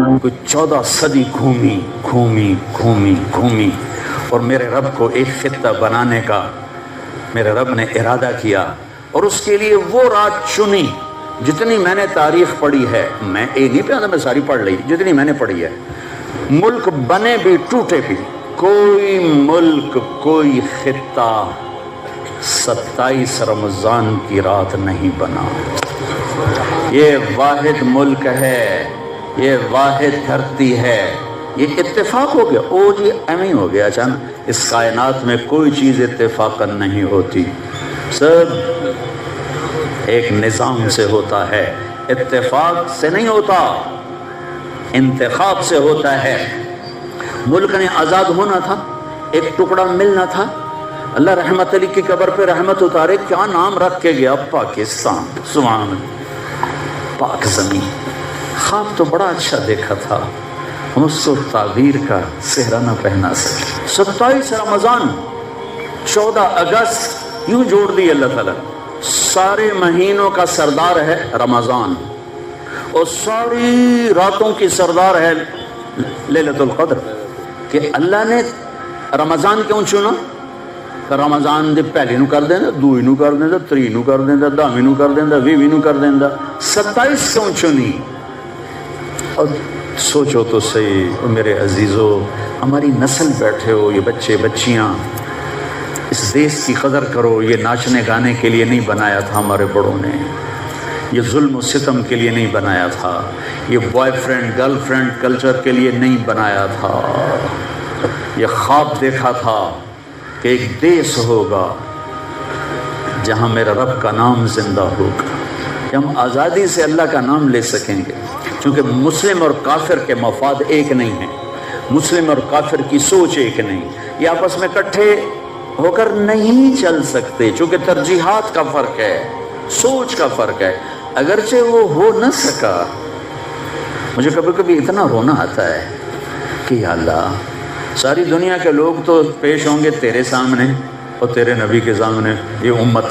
کوئی 14 صدی گھومی اور میرے رب کو ایک خطہ بنانے کا میرے رب نے ارادہ کیا، اور اس کے لیے وہ رات چنی جتنی میں نے تاریخ پڑھی ہے، میں ایک نہیں پہنتا، میں ساری پڑھ لی جتنی میں نے پڑھی ہے، ملک بنے بھی ٹوٹے بھی کوئی ملک کوئی خطہ 27 رمضان کی رات نہیں بنا۔ یہ واحد ملک ہے، یہ واحد دھرتی ہے، یہ اتفاق ہو گیا، او جی ایویں ہو گیا اچانک۔ اس کائنات میں کوئی چیز اتفاقاً نہیں ہوتی، سب ایک نظام سے ہوتا ہے، اتفاق سے نہیں ہوتا، انتخاب سے ہوتا ہے۔ ملک نے آزاد ہونا تھا، ایک ٹکڑا ملنا تھا، اللہ رحمت علی کی قبر پہ رحمت اتارے، کیا نام رکھ کے گیا؟ پاکستان، سبحان اللہ، پاک زمین۔ خواب تو بڑا اچھا دیکھا تھا، ہم اس کو تعبیر کا صحرا نہ پہنا سکے۔ 27 رمضان، 14 اگست، یوں جوڑ دی اللہ تعالیٰ، سارے مہینوں کا سردار ہے رمضان، اور ساری راتوں کی سردار ہے لیلۃ القدر۔ کہ اللہ نے رمضان کیوں چنا؟ رمضان دے پہلے نو کر دینا، دوئی نو کر دینا، تری نو کر دینا، داویں نو کر دینا، ویویں نو کر دینا، 27 کیوں چنی؟ اور سوچو تو صحیح میرے عزیزو، ہماری نسل بیٹھے ہو، یہ بچے بچیاں، اس دیس کی قدر کرو۔ یہ ناچنے گانے کے لیے نہیں بنایا تھا ہمارے بڑوں نے، یہ ظلم و ستم کے لیے نہیں بنایا تھا، یہ boy friend girl friend culture کے لیے نہیں بنایا تھا۔ یہ خواب دیکھا تھا کہ ایک دیس ہوگا جہاں میرا رب کا نام زندہ ہوگا، کہ ہم آزادی سے اللہ کا نام لے سکیں گے، کیونکہ مسلم اور کافر کے مفاد ایک نہیں ہیں، مسلم اور کافر کی سوچ ایک نہیں، یہ آپس میں اکٹھے ہو کر نہیں چل سکتے، چونکہ ترجیحات کا فرق ہے، سوچ کا فرق ہے۔ اگرچہ وہ ہو نہ سکا، مجھے کبھی کبھی اتنا رونا آتا ہے کہ یا اللہ، ساری دنیا کے لوگ تو پیش ہوں گے تیرے سامنے اور تیرے نبی کے سامنے، یہ امت،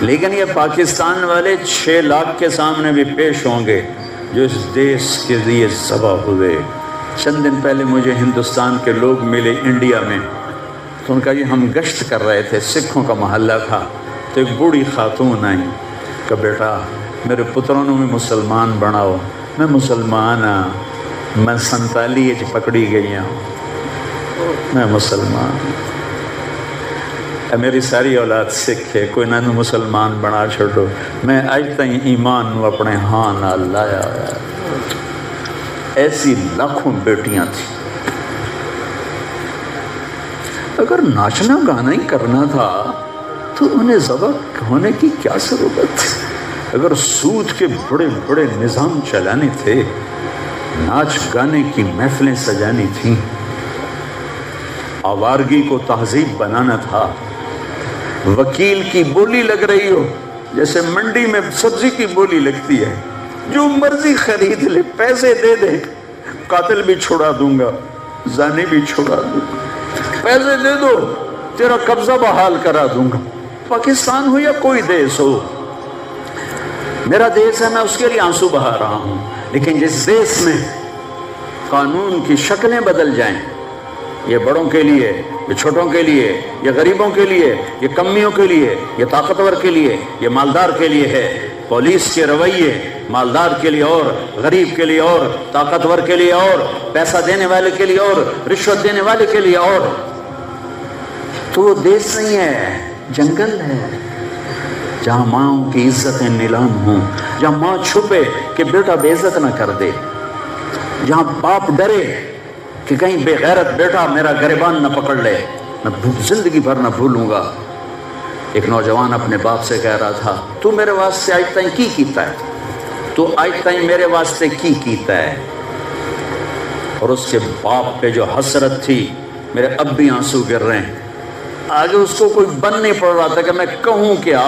لیکن یہ پاکستان والے 6 لاکھ کے سامنے بھی پیش ہوں گے جو اس دیس کے لیے ذبح ہوئے۔ چند دن پہلے مجھے ہندوستان کے لوگ ملے انڈیا میں، تو ان کا یہ ہم گشت کر رہے تھے، سکھوں کا محلہ تھا، تو ایک بوڑھی خاتون آئی کہ بیٹا میرے پتروں میں مسلمان بناؤ۔ میں مسلمان ہاں، میں 47 پکڑی گئی ہوں، میں مسلمان، میری ساری اولاد سکھ ہے، کوئی نہ مسلمان بنا چھوڑو، میں اج تائیں ایمان اپنے ہاں نہ لایا۔ ایسی لاکھوں بیٹیاں تھیں۔ اگر ناچنا گانا ہی کرنا تھا تو انہیں ذبح ہونے کی کیا ضرورت؟ اگر سود کے بڑے بڑے نظام چلانے تھے، ناچ گانے کی محفلیں سجانی تھیں، آوارگی کو تہذیب بنانا تھا، وکیل کی بولی لگ رہی ہو جیسے منڈی میں سبزی کی بولی لگتی ہے، جو مرضی خرید لے، پیسے دے دے، قاتل بھی چھڑا دوں گا، زانی بھی چھڑا دوں گا، پیسے دے دو تیرا قبضہ بحال کرا دوں گا۔ پاکستان ہو یا کوئی دیس ہو، میرا دیس ہے، میں اس کے لیے آنسو بہا رہا ہوں، لیکن جس دیس میں قانون کی شکلیں بدل جائیں، یہ بڑوں کے لیے، یہ چھوٹوں کے لیے، یہ غریبوں کے لیے، یہ کمیوں کے لیے، یہ طاقتور کے لیے، یہ مالدار کے لیے ہے، پولیس کے رویے مالدار کے لیے اور، غریب کے لیے اور، طاقتور کے لیے اور، پیسہ دینے والے کے لیے اور، رشوت دینے والے کے لیے اور، تو وہ دیس نہیں ہے، جنگل ہے جہاں ماں کی عزتیں نیلام ہوں، جہاں ماں چھپے کہ بیٹا بے عزت نہ کر دے، جہاں باپ ڈرے کہ کہیں بے غیرت بیٹا میرا گریبان نہ پکڑ لے، میں زندگی بھر نہ بھولوں گا۔ ایک نوجوان اپنے باپ سے کہہ رہا تھا، تو میرے واسطے آج تائیں کی کیتا ہے، تو آج تائیں میرے واسطے کی کیتا ہے؟ اور اس کے باپ پہ جو حسرت تھی، میرے اب بھی آنسو گر رہے ہیں۔ آگے اس کو کوئی بن نہیں پڑ رہا تھا کہ میں کہوں کیا،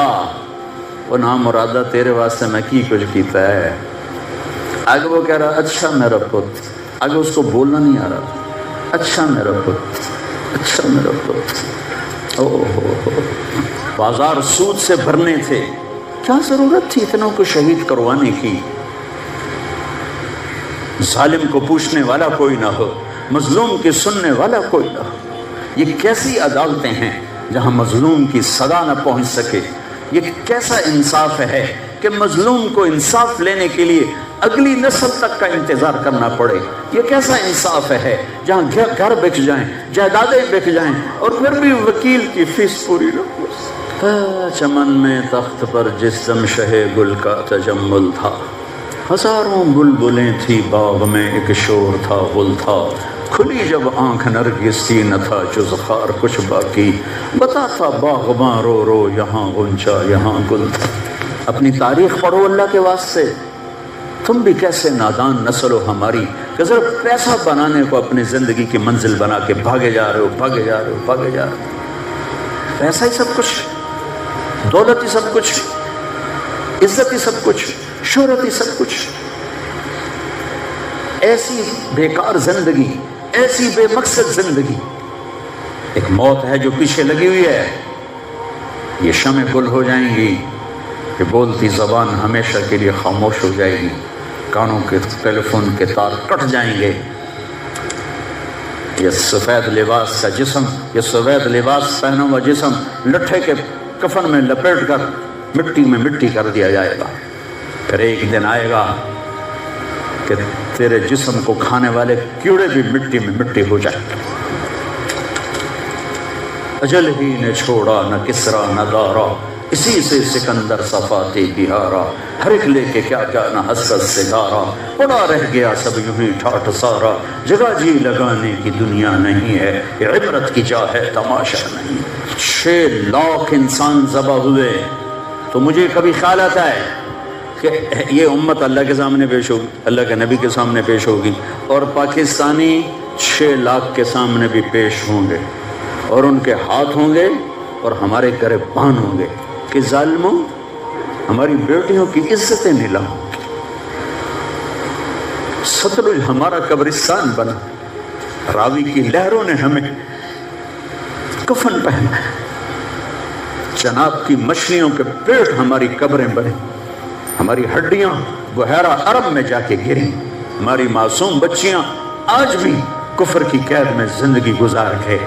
وہ نام مرادہ تیرے واسطے میں کی کچھ کیتا ہے۔ آگے وہ کہہ رہا، اچھا میرا پت، آگے اس کو بولنا نہیں آ رہا، اچھا میرا پت، اچھا میرا پت، بازار سود سے بھرنے تھے، کیا ضرورت تھی اتنوں کو شہید کروانے کی؟ ظالم کو پوچھنے والا کوئی نہ ہو، مظلوم کی سننے والا کوئی نہ ہو۔ یہ کیسی عدالتیں ہیں جہاں مظلوم کی صدا نہ پہنچ سکے؟ یہ کیسا انصاف ہے کہ مظلوم کو انصاف لینے کے لیے اگلی نسل تک کا انتظار کرنا پڑے؟ یہ کیسا انصاف ہے جہاں گھر بک جائیں، جائیدادیں بک جائیں اور پھر بھی وکیل کی فیس پوری نہ ہو؟ چمن میں تخت پر جس دم شہ گل کا تجمل تھا، ہزاروں بلبلیں تھی باغ میں ایک شور تھا غل تھا، کھلی جب آنکھ نرگس کی نہ تھا جز خار کچھ باقی، بتاتا باغباں رو رو یہاں غنچہ یہاں گل تھا۔ اپنی تاریخ پڑھو اللہ کے واسطے۔ تم بھی کیسے نادان نسل ہو ہماری کہ صرف پیسہ بنانے کو اپنی زندگی کی منزل بنا کے بھاگے جا رہے ہو، بھاگے جا رہے ہو، بھاگے جا رہے ہو۔ پیسہ ہی سب کچھ، دولت ہی سب کچھ، عزت ہی سب کچھ، شہرت ہی سب کچھ۔ ایسی بیکار زندگی، ایسی بے مقصد زندگی۔ ایک موت ہے جو پیچھے لگی ہوئی ہے، یہ شمع گل ہو جائیں گی، یہ بولتی زبان ہمیشہ کے لیے خاموش ہو جائے گی، کانوں کے ٹیلی فون کے تار کٹ جائیں گے۔ یہ سفید لباس کا جسم، یہ سفید لباس پہنا ہوا جسم لٹھے کے کفن میں لپیٹ کر مٹی میں مٹی کر دیا جائے گا۔ پھر ایک دن آئے گا کہ تیرے جسم کو کھانے والے کیڑے بھی مٹی میں مٹی ہو جائیں گے۔ اجل ہی نے چھوڑا نہ کسرا نہ دارا، اسی سے سکندر صفاتی بہارا، ہر ایک لے کے کیا کیا نہ حسرت سے دارا، پڑا رہ گیا سب یوں ہی ٹھاٹھ سارا، جگہ جی لگانے کی دنیا نہیں ہے، یہ عبرت کی جا ہے تماشا نہیں۔ 6 لاکھ انسان ذبح ہوئے تو مجھے کبھی خیال آتا ہے کہ یہ امت اللہ کے سامنے پیش ہوگی، اللہ کے نبی کے سامنے پیش ہوگی، اور پاکستانی 6 لاکھ کے سامنے بھی پیش ہوں گے، اور ان کے ہاتھ ہوں گے اور ہمارے گریبان ہوں گے کہ ظالموں ہماری بیٹیوں کی عزتیں نیلام۔ ستلج ہمارا قبرستان بنا، راوی کی لہروں نے ہمیں کفن پہنا، جناب کی مچھلیوں کے پیٹ ہماری قبریں بنے، ہماری ہڈیاں بحیرہ عرب میں جا کے گریں، ہماری معصوم بچیاں آج بھی کفر کی قید میں زندگی گزار گئے،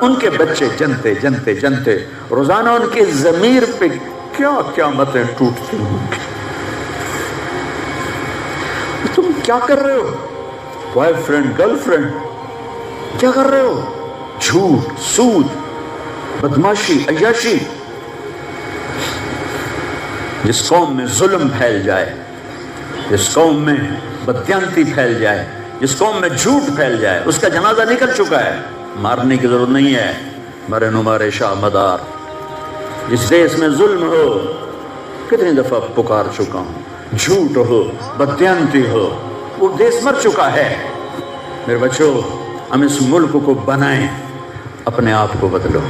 ان کے بچے جنتے جنتے جنتے روزانہ ان کے ضمیر پہ کیا قیامتیں ٹوٹتی ہوں گی۔ تم کیا کر رہے ہو؟ بوائے فرینڈ گرل فرینڈ کیا کر رہے ہو؟ جھوٹ، سود، بدماشی، عیاشی۔ جس قوم میں ظلم پھیل جائے، جس قوم میں بددیانتی پھیل جائے، جس قوم میں جھوٹ پھیل جائے، اس کا جنازہ نکل چکا ہے، مارنے کی ضرورت نہیں ہے۔ مرے نمارے شاہ مدار، جس دیس میں ظلم ہو کتنی دفعہ پکار چکا ہوں، جھوٹ ہو، بددیانتی ہو، وہ دیس مر چکا ہے۔ میرے بچوں، ہم اس ملک کو بنائیں، اپنے آپ کو بدلو،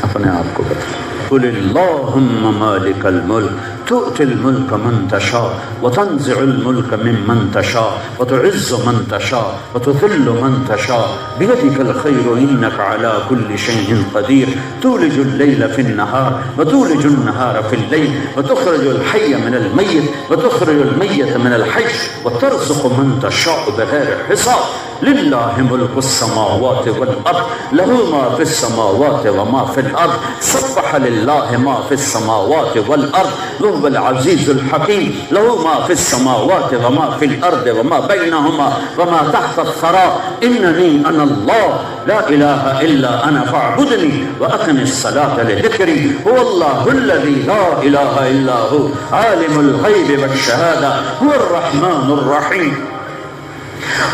اپنے آپ کو بدلو۔ قل اللہم مالک الملک تؤتی الملک من تشاء وتنزع الملک ممن تشاء وتعز من تشاء وتذل من تشاء بيدك الخير إنك على كل شيء قدير تولج الليل في النهار وتولج النهار في الليل وتخرج الحي من الميت وتخرج الميت من الحي وترزق من تشاء بغير حساب لله ملك السماوات والأرض له ما في السماوات وما في الأرض سبح لله ما في السماوات والأرض وهو العزيز الحكيم له ما في السماوات وما في الأرض وما بينهما وما تحت الثرى إنني أنا الله لا إله إلا أنا فاعبدني وأقم الصلاة لذكري هو الله الذي لا إله إلا هو عالم الغيب والشهادة هو الرحمن الرحيم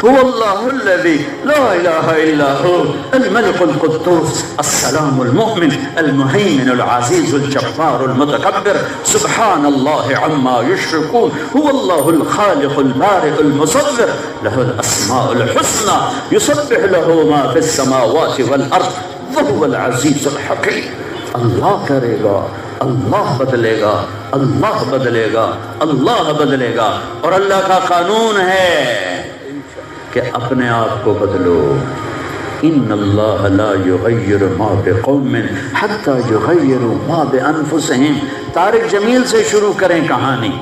هو الله الذي لا إله إلا هو الملك القدوس السلام المؤمن المهيمن العزيز الجبار المتكبر سبحان الله عما يشركون هو الله الخالق البارئ المصور له الأسماء الحسنى يسبح له ما في السماوات والأرض وهو العزيز الحكيم۔ اللہ کرے گا، اللہ بدلے گا، اللہ بدلے گا، اللہ بدلے گا، اور اللہ کا قانون ہے کہ اپنے آپ کو بدلو۔ ان اللہ لا یغیر ما بقوم حتی یغیروا ما بانفسہم۔ طارق جمیل سے شروع کریں کہانی۔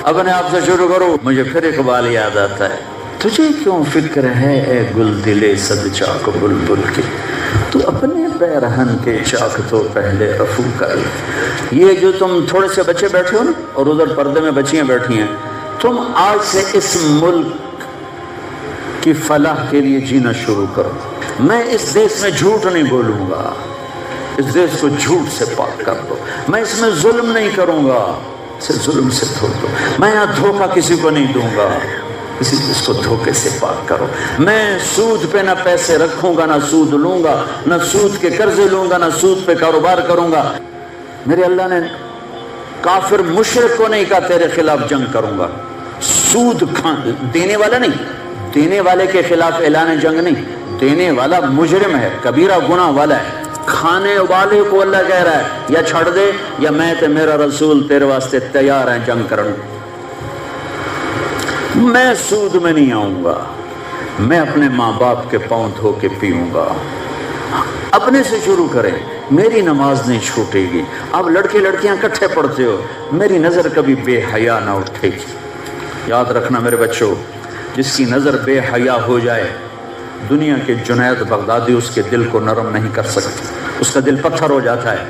اپنے آپ سے شروع کرو. مجھے پھر اقبال یاد آتا ہے. تجھے کیوں فکر ہے اے گل دلے صد چاک بلبل کی، تو اپنے پیرہن کے چاک تو پہلے رفو کر. یہ جو تم تھوڑے سے بچے بیٹھے ہو نا، اور ادھر پردے میں بچیاں بیٹھی ہیں، تم آج سے اس ملک کی فلاح کے لیے جینا شروع کرو. میں اس دیش میں جھوٹ نہیں بولوں گا، اس دیش کو جھوٹ سے پاک کر دو. میں اس میں ظلم نہیں کروں گا، اسے ظلم سے دھو دو. میں یہاں دھوکہ کسی کو نہیں دوں گا، اس کو دھوکے سے پاک کرو. میں سود پہ نہ پیسے رکھوں گا، نہ سود لوں گا، نہ سود کے قرضے لوں گا، نہ سود پہ کاروبار کروں گا. میرے اللہ نے کافر مشرک کو نہیں کہا تیرے خلاف جنگ کروں گا. سود دینے والا نہیں، دینے والے کے خلاف اعلان جنگ نہیں. دینے والا مجرم ہے، کبیرہ گناہ والا ہے. کھانے والے کو اللہ کہہ رہا ہے یا چھڑ دے یا میں تے میرا رسول تیرے واسطے تیار ہیں جنگ کرنے. میں سود میں نہیں آؤں گا، میں اپنے ماں باپ کے پاؤں دھو کے پیوں گا. اپنے سے شروع کریں. میری نماز نہیں چھوٹے گی. اب لڑکے لڑکیاں کٹھے پڑھتے ہو، میری نظر کبھی بے حیا نہ اٹھے گی. یاد رکھنا میرے بچوں، جس کی نظر بے حیا ہو جائے، دنیا کے جنید بغدادی اس کے دل کو نرم نہیں کر سکتے، اس کا دل پتھر ہو جاتا ہے.